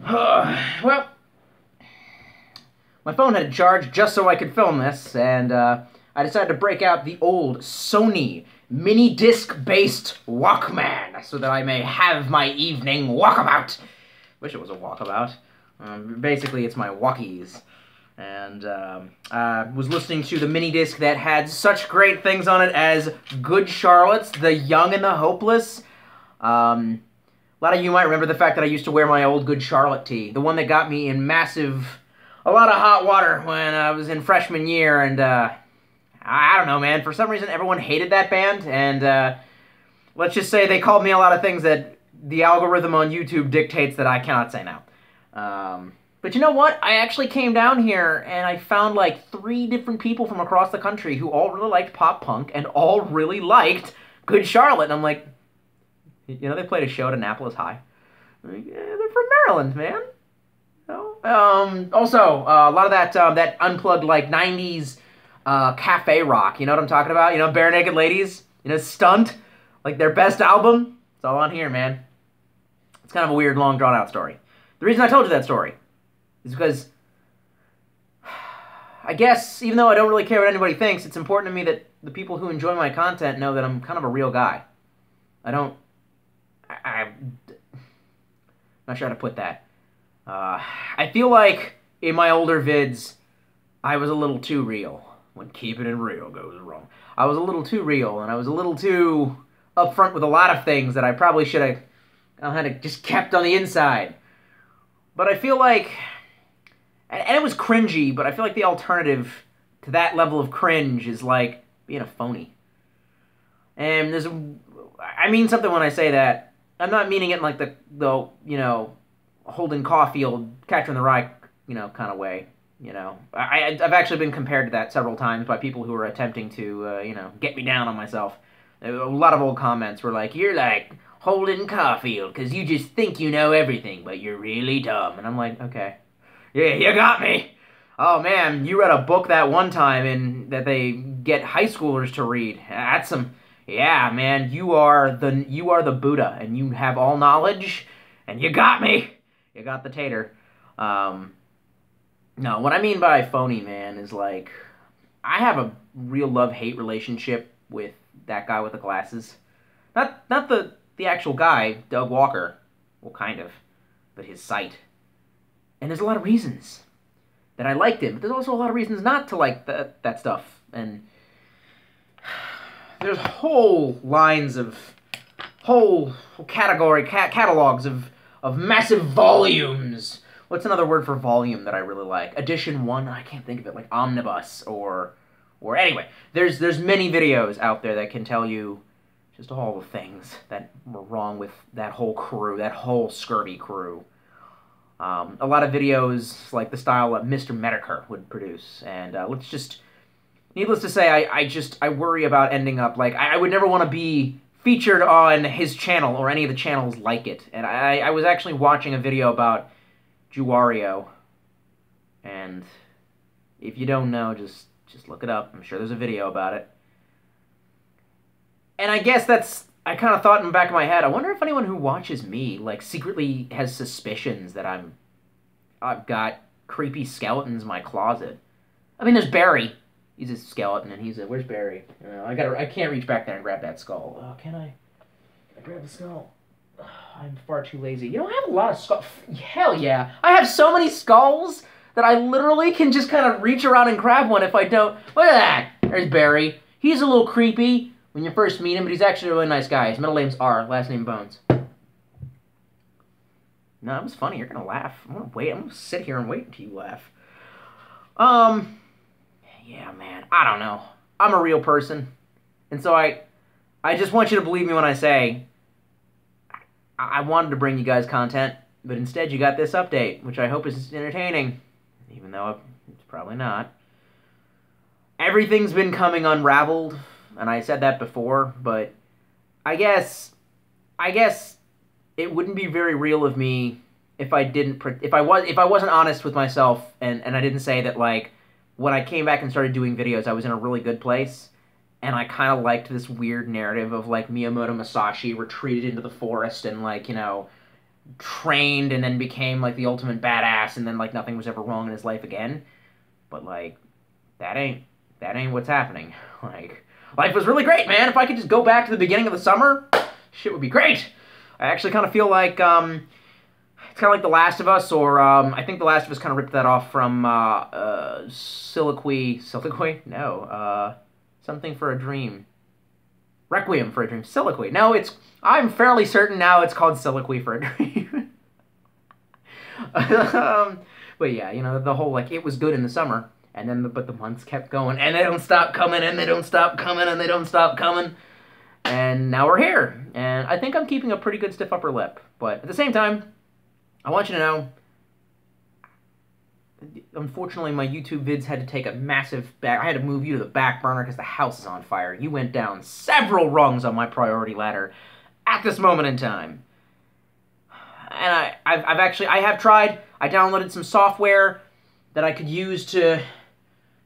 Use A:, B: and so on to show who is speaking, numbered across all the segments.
A: Well, my phone had charged just so I could film this, and I decided to break out the old Sony mini disc-based Walkman so that I may have my evening walkabout. Wish it was a walkabout. Basically, it's my walkies. And I was listening to the mini disc that had such great things on it as Good Charlotte's, The Young and the Hopeless. A lot of you might remember the fact that I used to wear my old Good Charlotte tee, the one that got me in a lot of hot water when I was in freshman year, and I don't know, man. For some reason, everyone hated that band, and let's just say they called me a lot of things that the algorithm on YouTube dictates that I cannot say now. But you know what? I actually came down here, and I found like 3 different people from across the country who all really liked pop punk and all really liked Good Charlotte, and I'm like, you know, they played a show at Annapolis High. Like, yeah, they're from Maryland, man. Also, a lot of that unplugged, like, 90s cafe rock, you know what I'm talking about? You know, Bare Naked Ladies, you know, Stunt, like their best album, it's all on here, man. It's kind of a weird, long, drawn-out story. The reason I told you that story is because, I guess, even though I don't really care what anybody thinks, it's important to me that the people who enjoy my content know that I'm kind of a real guy. I'm not sure how to put that. I feel like in my older vids, I was a little too real. When keeping it real goes wrong. I was a little too real, and I was a little too upfront with a lot of things that I probably should have kind of just kept on the inside. But I feel like, and it was cringy, but I feel like the alternative to that level of cringe is like being a phony. And I mean something when I say that. I'm not meaning it in like the you know, Holden Caulfield, Catcher in the Rye, you know, kind of way. You know, I've actually been compared to that several times by people who are attempting to, you know, get me down on myself. A lot of old comments were like, you're like Holden Caulfield because you just think you know everything, but you're really dumb. And I'm like, okay. Yeah, you got me. Oh, man, you read a book that one time and that they get high schoolers to read. That's some... Yeah, man, you are the Buddha, and you have all knowledge, and you got me. You got the tater. No, what I mean by phony, man, is like, I have a real love-hate relationship with that guy with the glasses. Not the actual guy, Doug Walker. Well, kind of. But his sight. And there's a lot of reasons that I liked him, but there's also a lot of reasons not to like that stuff. And there's whole lines of, whole catalogs of massive volumes. What's another word for volume that I really like? Edition 1? I can't think of it. Like omnibus or anyway. There's many videos out there that can tell you just all the things that were wrong with that whole crew, that whole Scurvy crew. A lot of videos like the style that Mr. Medicare would produce. And needless to say, I worry about ending up, like, I would never want to be featured on his channel or any of the channels like it. And I was actually watching a video about Juwario, and if you don't know, just look it up. I'm sure there's a video about it. And I guess I kind of thought in the back of my head, I wonder if anyone who watches me, like, secretly has suspicions that I've got creepy skeletons in my closet. I mean, there's Barry. He's a skeleton, and where's Barry? I can't reach back there and grab that skull. Oh, can I? Can I grab the skull? I'm far too lazy. You know, I have a lot of skulls. Hell yeah. I have so many skulls that I literally can just kind of reach around and grab one if I don't. Look at that. There's Barry. He's a little creepy when you first meet him, but he's actually a really nice guy. His middle name's R, last name Bones. No, that was funny. You're going to laugh. I'm going to wait. I'm going to sit here and wait until you laugh. Yeah, man. I don't know. I'm a real person. And so I just want you to believe me when I say I wanted to bring you guys content, but instead you got this update, which I hope is entertaining, even though it's probably not. Everything's been coming unraveled, and I said that before, but I guess it wouldn't be very real of me if I wasn't honest with myself and I didn't say that, like, when I came back and started doing videos, I was in a really good place. And I kind of liked this weird narrative of, like, Miyamoto Musashi retreated into the forest and, like, you know, trained and then became like the ultimate badass, and then like nothing was ever wrong in his life again. But like that ain't what's happening. Like life was really great, man. If I could just go back to the beginning of the summer, shit would be great. I actually kind of feel like it's kind of like The Last of Us, or I think The Last of Us kind of ripped that off from Soliloquy? No, Something for a Dream. Requiem for a Dream. Soliloquy. No, I'm fairly certain now it's called Soliloquy for a Dream. But yeah, you know, the whole, like, it was good in the summer, and then, but the months kept going, and they don't stop coming, and they don't stop coming, and they don't stop coming, and now we're here, and I think I'm keeping a pretty good stiff upper lip, but at the same time, I want you to know, unfortunately, my YouTube vids had to take a massive back. I had to move you to the back burner because the house is on fire. You went down several rungs on my priority ladder at this moment in time. And I have tried. I downloaded some software that I could use to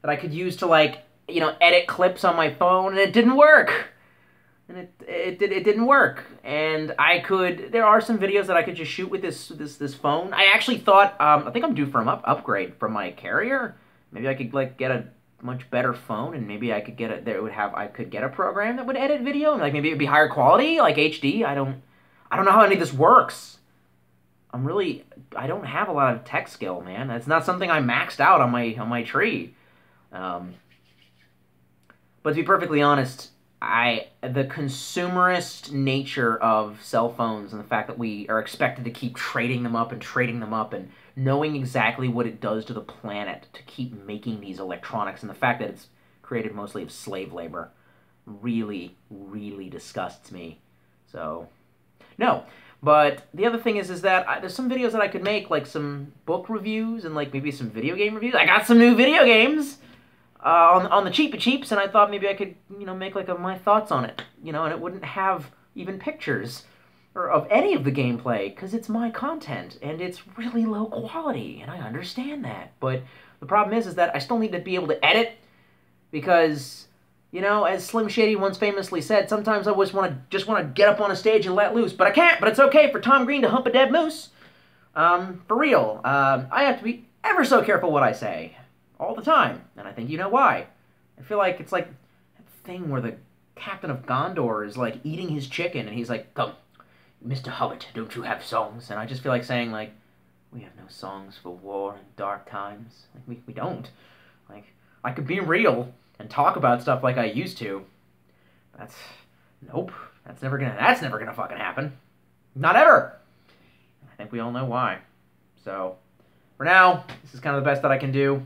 A: like, you know, edit clips on my phone, and it didn't work. And it didn't work. And there are some videos that I could just shoot with this phone. I actually thought, I think I'm due for an upgrade from my carrier. Maybe I could like get a much better phone, and maybe I could get I could get a program that would edit video, and like maybe it'd be higher quality, like HD. I don't know how any of this works. I don't have a lot of tech skill, man. That's not something I maxed out on my tree. But to be perfectly honest, the consumerist nature of cell phones, and the fact that we are expected to keep trading them up and knowing exactly what it does to the planet to keep making these electronics, and the fact that it's created mostly of slave labor really, really disgusts me. So, no. But the other thing is that there's some videos that I could make, like some book reviews and like maybe some video game reviews. I got some new video games on the cheaps, and I thought maybe I could, you know, make like my thoughts on it, you know, and it wouldn't have even pictures or of any of the gameplay because it's my content and it's really low quality, and I understand that. But the problem is that I still need to be able to edit because, you know, as Slim Shady once famously said, sometimes I just want to get up on a stage and let loose, but I can't. But it's okay for Tom Green to hump a dead moose. For real, I have to be ever so careful what I say all the time, and I think you know why. I feel like it's like that thing where the captain of Gondor is like eating his chicken, and he's like, "Come, Mr. Hobbit, don't you have songs?" And I just feel like saying like, "We have no songs for war and dark times. Like we don't. Like I could be real and talk about stuff like I used to. Nope. That's never gonna fucking happen. Not ever." I think we all know why. So, for now, this is kind of the best that I can do.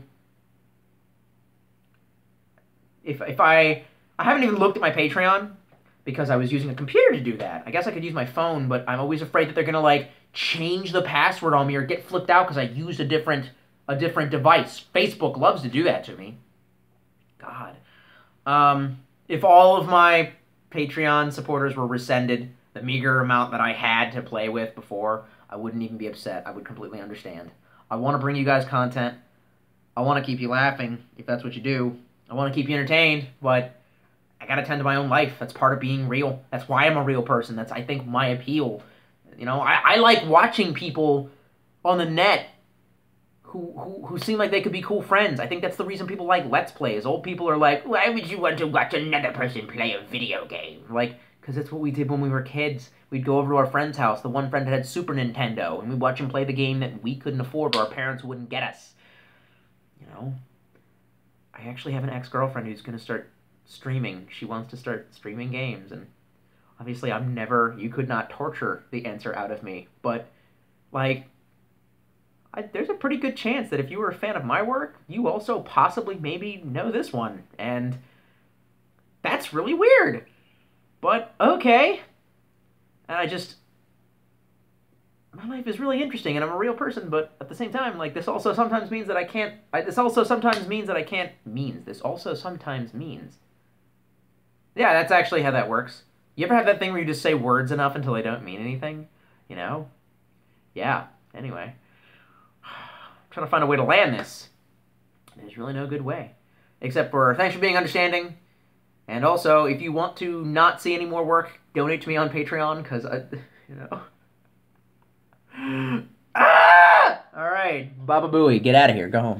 A: If I haven't even looked at my Patreon because I was using a computer to do that. I guess I could use my phone, but I'm always afraid that they're gonna like change the password on me or get flipped out because I used a different device. Facebook loves to do that to me. God. If all of my Patreon supporters were rescinded, the meager amount that I had to play with before, I wouldn't even be upset. I would completely understand. I want to bring you guys content. I want to keep you laughing, if that's what you do. I want to keep you entertained, but I gotta tend to my own life. That's part of being real. That's why I'm a real person. That's, I think, my appeal. You know, I like watching people on the net who seem like they could be cool friends. I think that's the reason people like Let's Plays. Old people are like, why would you want to watch another person play a video game? Like, because that's what we did when we were kids. We'd go over to our friend's house, the one friend that had Super Nintendo, and we'd watch him play the game that we couldn't afford or our parents wouldn't get us. You know? I actually have an ex-girlfriend who's going to start streaming. She wants to start streaming games, and obviously you could not torture the answer out of me, but, like, there's a pretty good chance that if you were a fan of my work, you also possibly maybe know this one, and that's really weird, but okay. And my life is really interesting, and I'm a real person, but at the same time, like, this also sometimes means... Yeah, that's actually how that works. You ever have that thing where you just say words enough until they don't mean anything? You know? Yeah, anyway. I'm trying to find a way to land this. There's really no good way. Except for, thanks for being understanding. And also, if you want to not see any more work, donate to me on Patreon, because, you know... right, Baba Booey, get out of here. Go home.